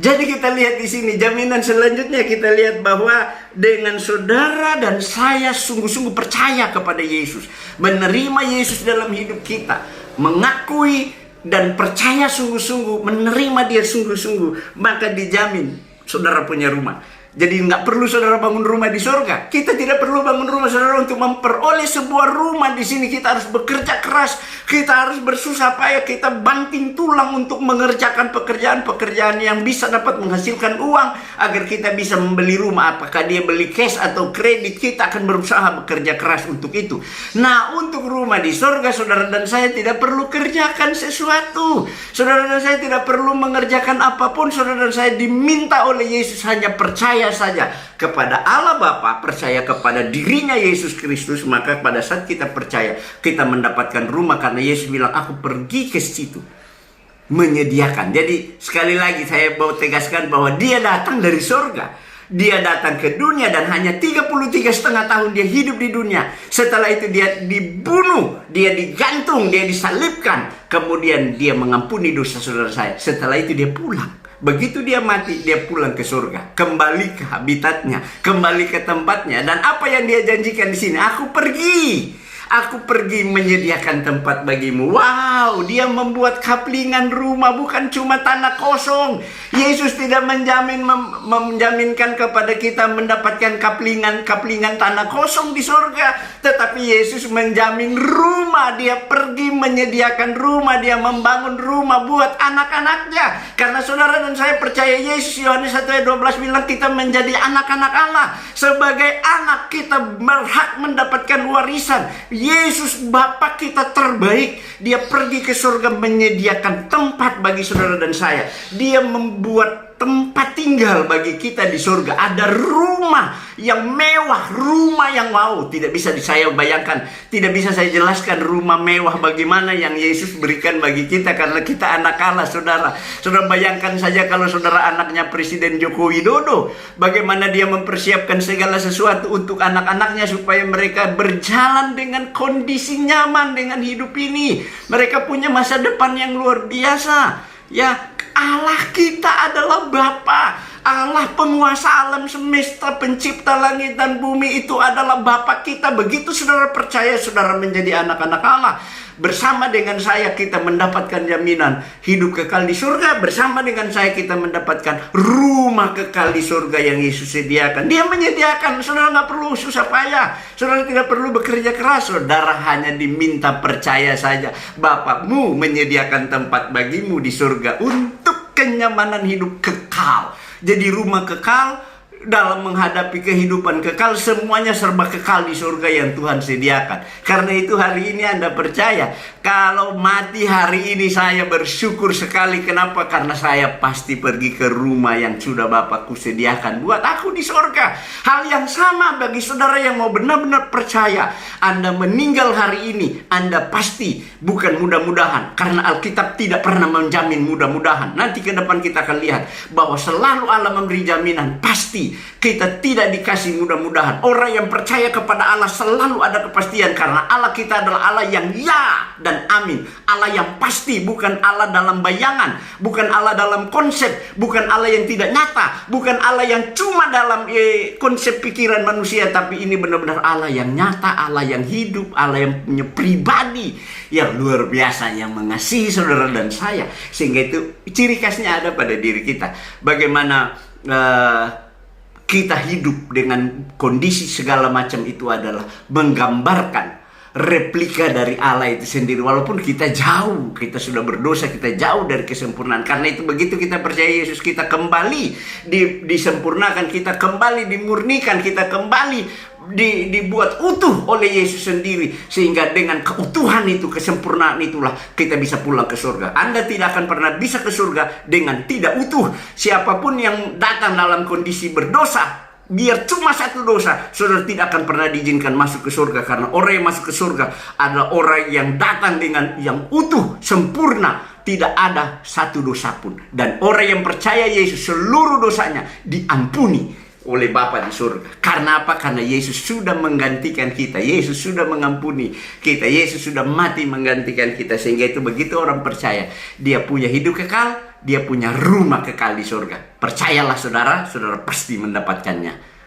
Jadi kita lihat di sini jaminan selanjutnya, kita lihat bahwa dengan saudara dan saya sungguh-sungguh percaya kepada Yesus, menerima Yesus dalam hidup kita, mengakui dan percaya sungguh-sungguh, menerima Dia sungguh-sungguh, maka dijamin saudara punya rumah. Jadi nggak perlu saudara bangun rumah di surga. Kita tidak perlu bangun rumah saudara untuk memperoleh sebuah rumah di sini. Kita harus bekerja keras, kita harus bersusah payah, kita banting tulang untuk mengerjakan pekerjaan-pekerjaan yang bisa dapat menghasilkan uang agar kita bisa membeli rumah. Apakah dia beli cash atau kredit, kita akan berusaha bekerja keras untuk itu. Nah, untuk rumah di surga, saudara dan saya tidak perlu kerjakan sesuatu. Saudara dan saya tidak perlu mengerjakan apapun. Saudara dan saya diminta oleh Yesus hanya percaya saja kepada Allah Bapa, percaya kepada dirinya Yesus Kristus, maka pada saat kita percaya, kita mendapatkan rumah karena Yesus bilang, aku pergi ke situ menyediakan. Jadi sekali lagi saya mau tegaskan bahwa Dia datang dari surga. Dia datang ke dunia dan hanya 33,5 tahun dia hidup di dunia. Setelah itu dia dibunuh, dia digantung, dia disalibkan. Kemudian dia mengampuni dosa saudara saya. Setelah itu dia pulang. Begitu dia mati, dia pulang ke surga, kembali ke habitatnya, kembali ke tempatnya. Dan apa yang dia janjikan di sini? Aku pergi menyediakan tempat bagimu. Wow, dia membuat kaplingan rumah, bukan cuma tanah kosong. Yesus tidak menjaminkan kepada kita mendapatkan kaplingan tanah kosong di surga, tetapi Yesus menjamin rumah. Dia pergi menyediakan rumah, dia membangun rumah buat anak-anaknya. Karena saudara dan saya percaya Yesus, Yohanes 1:12 bilang kita menjadi anak-anak Allah. Sebagai anak kita berhak mendapatkan warisan. Yesus Bapa kita terbaik, Dia pergi ke surga menyediakan tempat bagi saudara dan saya. Dia membuat tempat tinggal bagi kita di surga. Ada rumah yang mewah, rumah yang wow. Tidak bisa saya bayangkan, tidak bisa saya jelaskan rumah mewah bagaimana yang Yesus berikan bagi kita, karena kita anak Allah, saudara. Saudara bayangkan saja kalau saudara anaknya Presiden Joko Widodo, bagaimana dia mempersiapkan segala sesuatu untuk anak-anaknya supaya mereka berjalan dengan kondisi nyaman dengan hidup ini. Mereka punya masa depan yang luar biasa. Ya, Allah kita adalah Bapa. Allah penguasa alam semesta, pencipta langit dan bumi, itu adalah Bapa kita. Begitu saudara percaya, saudara menjadi anak-anak Allah. Bersama dengan saya kita mendapatkan jaminan hidup kekal di surga. Bersama dengan saya kita mendapatkan rumah kekal di surga yang Yesus sediakan. Dia menyediakan, saudara nggak perlu susah payah. Saudara tidak perlu bekerja keras. Saudara hanya diminta percaya saja. Bapakmu menyediakan tempat bagimu di surga untuk kenyamanan hidup kekal. Jadi rumah kekal. Dalam menghadapi kehidupan kekal, semuanya serba kekal di surga yang Tuhan sediakan. Karena itu hari ini Anda percaya, kalau mati hari ini saya bersyukur sekali. Kenapa? Karena saya pasti pergi ke rumah yang sudah Bapakku sediakan buat aku di surga. Hal yang sama bagi saudara yang mau benar-benar percaya. Anda meninggal hari ini, Anda pasti bukan mudah-mudahan, karena Alkitab tidak pernah menjamin mudah-mudahan. Nanti ke depan kita akan lihat bahwa selalu Allah memberi jaminan. Pasti kita tidak dikasih mudah-mudahan. Orang yang percaya kepada Allah selalu ada kepastian, karena Allah kita adalah Allah yang ya dan amin. Allah yang pasti, bukan Allah dalam bayangan, bukan Allah dalam konsep, bukan Allah yang tidak nyata, bukan Allah yang cuma dalam konsep pikiran manusia, tapi ini benar-benar Allah yang nyata, Allah yang hidup, Allah yang punya pribadi yang luar biasa, yang mengasihi saudara dan saya. Sehingga itu ciri khasnya ada pada diri kita. Bagaimana kita hidup dengan kondisi segala macam itu adalah menggambarkan replika dari Allah itu sendiri. Walaupun kita jauh, kita sudah berdosa, kita jauh dari kesempurnaan. Karena itu begitu kita percaya Yesus, kita kembali disempurnakan, kita kembali dimurnikan, kita kembali dibuat utuh oleh Yesus sendiri. Sehingga dengan keutuhan itu, kesempurnaan itulah kita bisa pulang ke surga. Anda tidak akan pernah bisa ke surga dengan tidak utuh. Siapapun yang datang dalam kondisi berdosa, biar cuma satu dosa, saudara tidak akan pernah diizinkan masuk ke surga. Karena orang yang masuk ke surga adalah orang yang datang dengan yang utuh, sempurna, tidak ada satu dosa pun. Dan orang yang percaya Yesus, seluruh dosanya diampuni oleh Bapa di surga. Karena apa? Karena Yesus sudah menggantikan kita. Yesus sudah mengampuni kita. Yesus sudah mati menggantikan kita. Sehingga itu begitu orang percaya, dia punya hidup kekal, dia punya rumah kekal di surga. Percayalah saudara, saudara pasti mendapatkannya.